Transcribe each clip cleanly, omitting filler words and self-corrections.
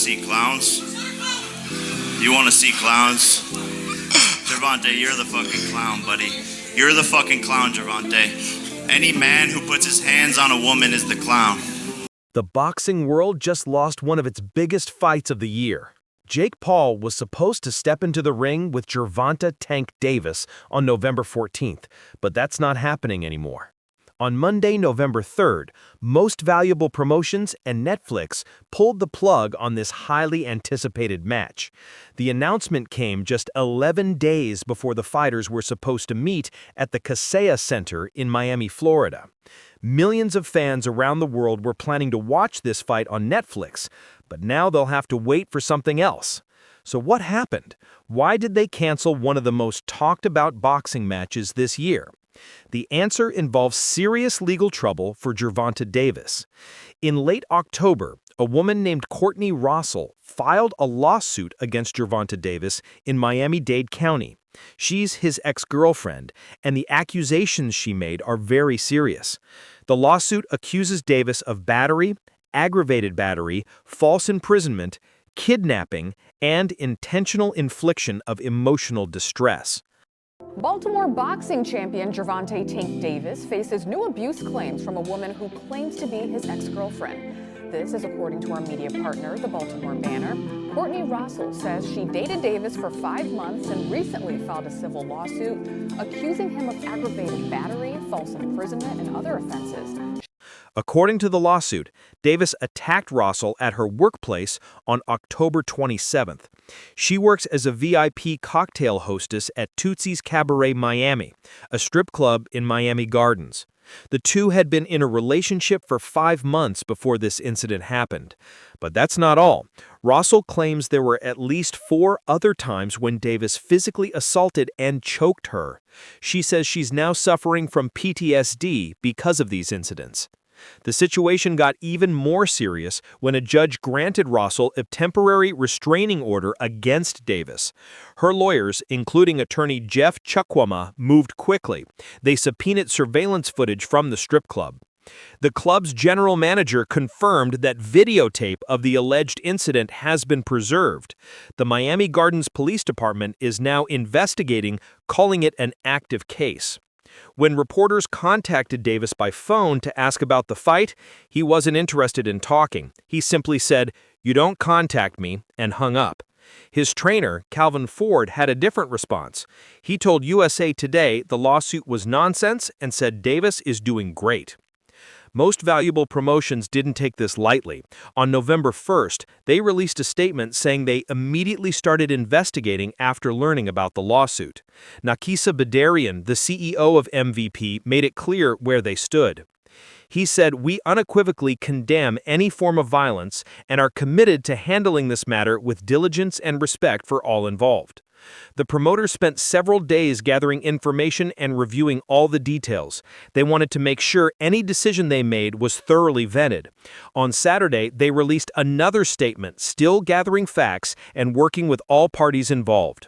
see clowns? You want to see clowns? Gervonta, you're the fucking clown, buddy. You're the fucking clown, Gervonta. Any man who puts his hands on a woman is the clown. The boxing world just lost one of its biggest fights of the year. Jake Paul was supposed to step into the ring with Gervonta "Tank" Davis on November 14th, but that's not happening anymore. On Monday, November 3rd, Most Valuable Promotions and Netflix pulled the plug on this highly anticipated match. The announcement came just 11 days before the fighters were supposed to meet at the Kaseya Center in Miami, Florida. Millions of fans around the world were planning to watch this fight on Netflix, but now they'll have to wait for something else. So what happened? Why did they cancel one of the most talked about boxing matches this year? The answer involves serious legal trouble for Gervonta Davis. In late October, a woman named Courtney Russell filed a lawsuit against Gervonta Davis in Miami-Dade County. She's his ex-girlfriend, and the accusations she made are very serious. The lawsuit accuses Davis of battery, aggravated battery, false imprisonment, kidnapping, and intentional infliction of emotional distress. Baltimore boxing champion Gervonta "Tank" Davis faces new abuse claims from a woman who claims to be his ex-girlfriend. This is according to our media partner, the Baltimore Banner. Courtney Russell says she dated Davis for 5 months and recently filed a civil lawsuit accusing him of aggravated battery, false imprisonment, and other offenses. According to the lawsuit, Davis attacked Russell at her workplace on October 27th. She works as a VIP cocktail hostess at Tootsie's Cabaret Miami, a strip club in Miami Gardens. The two had been in a relationship for 5 months before this incident happened. But that's not all. Russell claims there were at least 4 other times when Davis physically assaulted and choked her. She says she's now suffering from PTSD because of these incidents. The situation got even more serious when a judge granted Russell a temporary restraining order against Davis. Her lawyers, including attorney Jeff Chukwuma, moved quickly. They subpoenaed surveillance footage from the strip club. The club's general manager confirmed that videotape of the alleged incident has been preserved. The Miami Gardens Police Department is now investigating, calling it an active case. When reporters contacted Davis by phone to ask about the fight, he wasn't interested in talking. He simply said, "You don't contact me," and hung up. His trainer, Calvin Ford, had a different response. He told USA Today the lawsuit was nonsense and said Davis is doing great. Most Valuable Promotions didn't take this lightly. On November 1st, they released a statement saying they immediately started investigating after learning about the lawsuit. Nakisa Badarian, the CEO of MVP, made it clear where they stood. He said, "We unequivocally condemn any form of violence and are committed to handling this matter with diligence and respect for all involved." The promoters spent several days gathering information and reviewing all the details. They wanted to make sure any decision they made was thoroughly vetted. On Saturday, they released another statement, still gathering facts and working with all parties involved.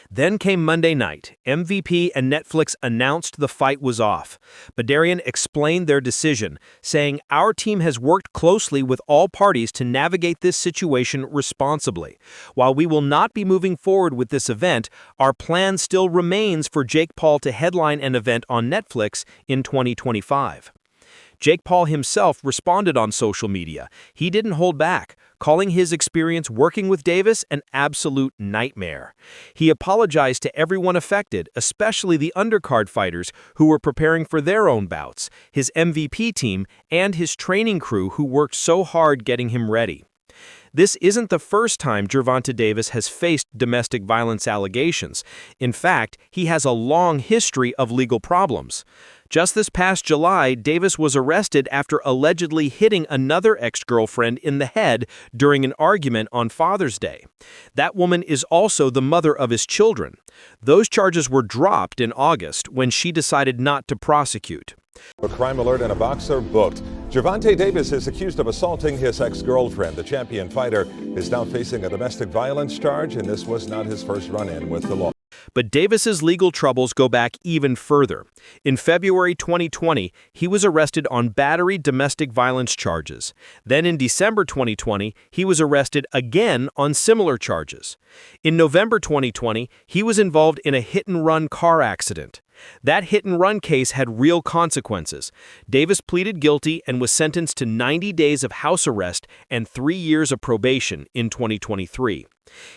Then came Monday night. MVP and Netflix announced the fight was off. Badarian explained their decision, saying, "Our team has worked closely with all parties to navigate this situation responsibly. While we will not be moving forward with this event, our plan still remains for Jake Paul to headline an event on Netflix in 2025. Jake Paul himself responded on social media. He didn't hold back, calling his experience working with Davis an absolute nightmare. He apologized to everyone affected, especially the undercard fighters who were preparing for their own bouts, his MVP team, and his training crew who worked so hard getting him ready. This isn't the first time Gervonta Davis has faced domestic violence allegations. In fact, he has a long history of legal problems. Just this past July, Davis was arrested after allegedly hitting another ex-girlfriend in the head during an argument on Father's Day. That woman is also the mother of his children. Those charges were dropped in August when she decided not to prosecute. A crime alert and a boxer booked. Gervonta Davis is accused of assaulting his ex-girlfriend. The champion fighter is now facing a domestic violence charge, and this was not his first run-in with the law. But Davis's legal troubles go back even further. In February 2020, he was arrested on battery domestic violence charges. Then in December 2020, he was arrested again on similar charges. In November 2020, he was involved in a hit-and-run car accident. That hit-and-run case had real consequences. Davis pleaded guilty and was sentenced to 90 days of house arrest and 3 years of probation in 2023.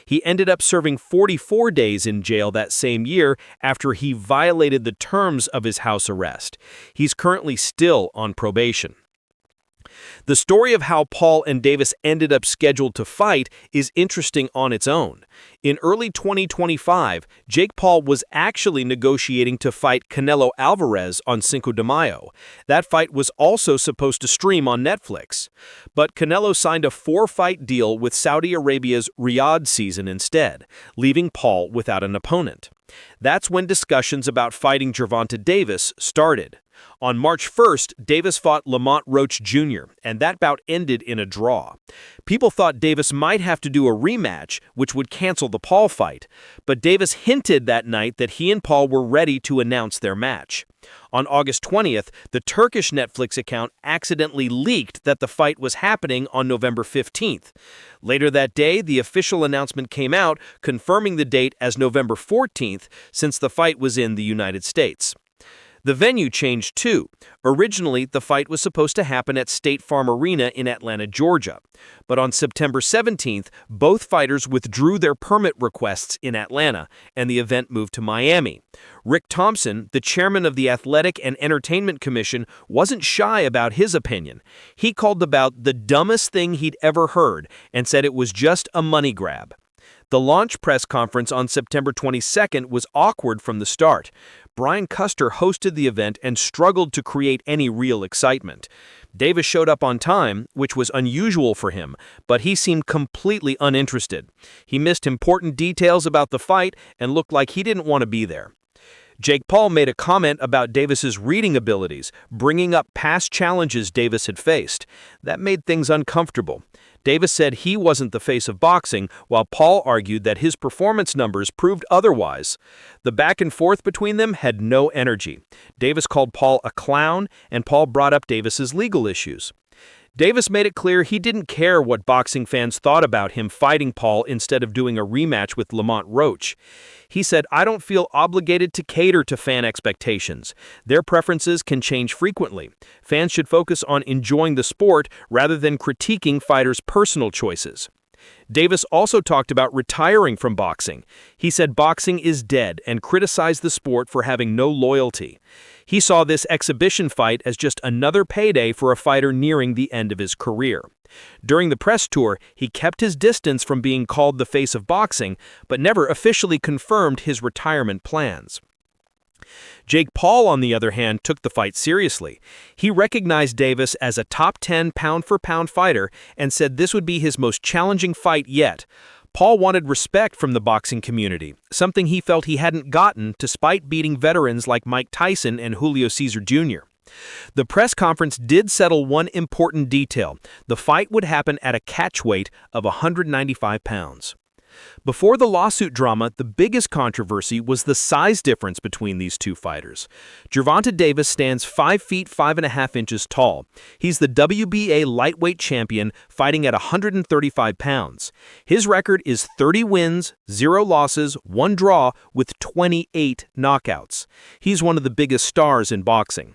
He ended up serving 44 days in jail that same year after he violated the terms of his house arrest. He's currently still on probation. The story of how Paul and Davis ended up scheduled to fight is interesting on its own. In early 2025, Jake Paul was actually negotiating to fight Canelo Alvarez on Cinco de Mayo. That fight was also supposed to stream on Netflix. But Canelo signed a 4-fight deal with Saudi Arabia's Riyadh season instead, leaving Paul without an opponent. That's when discussions about fighting Gervonta Davis started. On March 1st, Davis fought Lamont Roach Jr., and that bout ended in a draw. People thought Davis might have to do a rematch, which would cancel the Paul fight, but Davis hinted that night that he and Paul were ready to announce their match. On August 20th, the Turkish Netflix account accidentally leaked that the fight was happening on November 15th. Later that day, the official announcement came out, confirming the date as November 14th, since the fight was in the United States. The venue changed too. Originally, the fight was supposed to happen at State Farm Arena in Atlanta, Georgia. But on September 17th, both fighters withdrew their permit requests in Atlanta, and the event moved to Miami. Rick Thompson, the chairman of the Athletic and Entertainment Commission, wasn't shy about his opinion. He called the bout the dumbest thing he'd ever heard and said it was just a money grab. The launch press conference on September 22nd was awkward from the start. Brian Custer hosted the event and struggled to create any real excitement. Davis showed up on time, which was unusual for him, but he seemed completely uninterested. He missed important details about the fight and looked like he didn't want to be there. Jake Paul made a comment about Davis's reading abilities, bringing up past challenges Davis had faced. That made things uncomfortable. Davis said he wasn't the face of boxing, while Paul argued that his performance numbers proved otherwise. The back and forth between them had no energy. Davis called Paul a clown, and Paul brought up Davis's legal issues. Davis made it clear he didn't care what boxing fans thought about him fighting Paul instead of doing a rematch with Lamont Roach. He said, "I don't feel obligated to cater to fan expectations. Their preferences can change frequently. Fans should focus on enjoying the sport rather than critiquing fighters' personal choices." Davis also talked about retiring from boxing. He said boxing is dead and criticized the sport for having no loyalty. He saw this exhibition fight as just another payday for a fighter nearing the end of his career. During the press tour, he kept his distance from being called the face of boxing, but never officially confirmed his retirement plans. Jake Paul, on the other hand, took the fight seriously. He recognized Davis as a top 10 pound-for-pound fighter and said this would be his most challenging fight yet. Paul wanted respect from the boxing community, something he felt he hadn't gotten despite beating veterans like Mike Tyson and Julio Cesar Jr. The press conference did settle one important detail. The fight would happen at a catch weight of 195 pounds. Before the lawsuit drama, the biggest controversy was the size difference between these two fighters. Gervonta Davis stands 5 feet 5.5 inches tall. He's the WBA lightweight champion, fighting at 135 pounds. His record is 30 wins, 0 losses, 1 draw, with 28 knockouts. He's one of the biggest stars in boxing.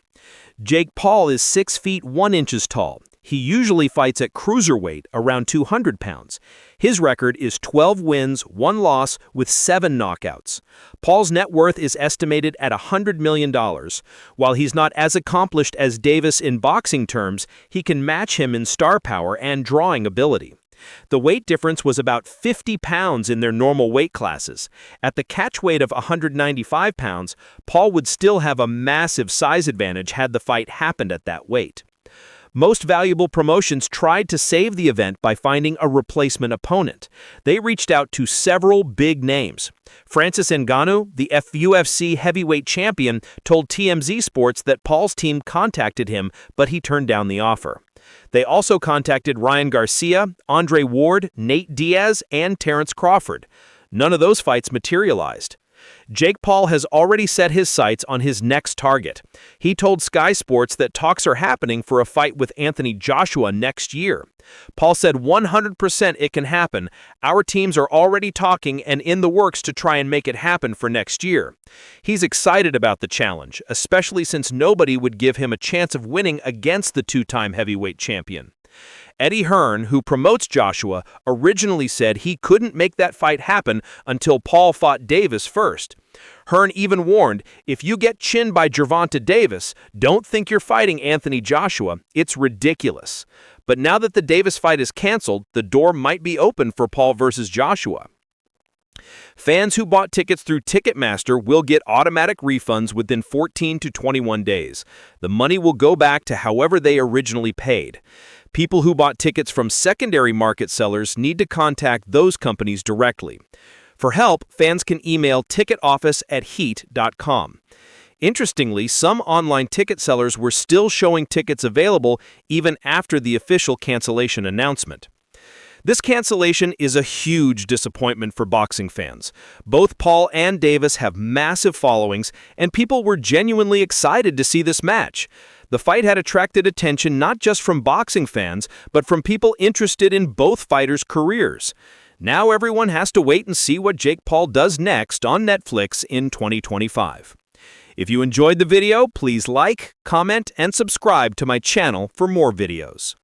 Jake Paul is 6 feet 1 inches tall. He usually fights at cruiserweight, around 200 pounds. His record is 12 wins, 1 loss, with 7 knockouts. Paul's net worth is estimated at $100 million. While he's not as accomplished as Davis in boxing terms, he can match him in star power and drawing ability. The weight difference was about 50 pounds in their normal weight classes. At the catch weight of 195 pounds, Paul would still have a massive size advantage had the fight happened at that weight. Most Valuable Promotions tried to save the event by finding a replacement opponent. They reached out to several big names. Francis Ngannou, the UFC heavyweight champion, told TMZ Sports that Paul's team contacted him, but he turned down the offer. They also contacted Ryan Garcia, Andre Ward, Nate Diaz, and Terrence Crawford. None of those fights materialized. Jake Paul has already set his sights on his next target. He told Sky Sports that talks are happening for a fight with Anthony Joshua next year. Paul said 100% it can happen. Our teams are already talking and in the works to try and make it happen for next year. He's excited about the challenge, especially since nobody would give him a chance of winning against the two-time heavyweight champion. Eddie Hearn, who promotes Joshua, originally said he couldn't make that fight happen until Paul fought Davis first. Hearn even warned, if you get chinned by Gervonta Davis, don't think you're fighting Anthony Joshua. It's ridiculous. But now that the Davis fight is canceled, the door might be open for Paul versus Joshua. Fans who bought tickets through Ticketmaster will get automatic refunds within 14 to 21 days. The money will go back to however they originally paid. People who bought tickets from secondary market sellers need to contact those companies directly. For help, fans can email ticketoffice@heat.com. Interestingly, some online ticket sellers were still showing tickets available even after the official cancellation announcement. This cancellation is a huge disappointment for boxing fans. Both Paul and Davis have massive followings, and people were genuinely excited to see this match. The fight had attracted attention not just from boxing fans, but from people interested in both fighters' careers. Now everyone has to wait and see what Jake Paul does next on Netflix in 2025. If you enjoyed the video, please like, comment, and subscribe to my channel for more videos.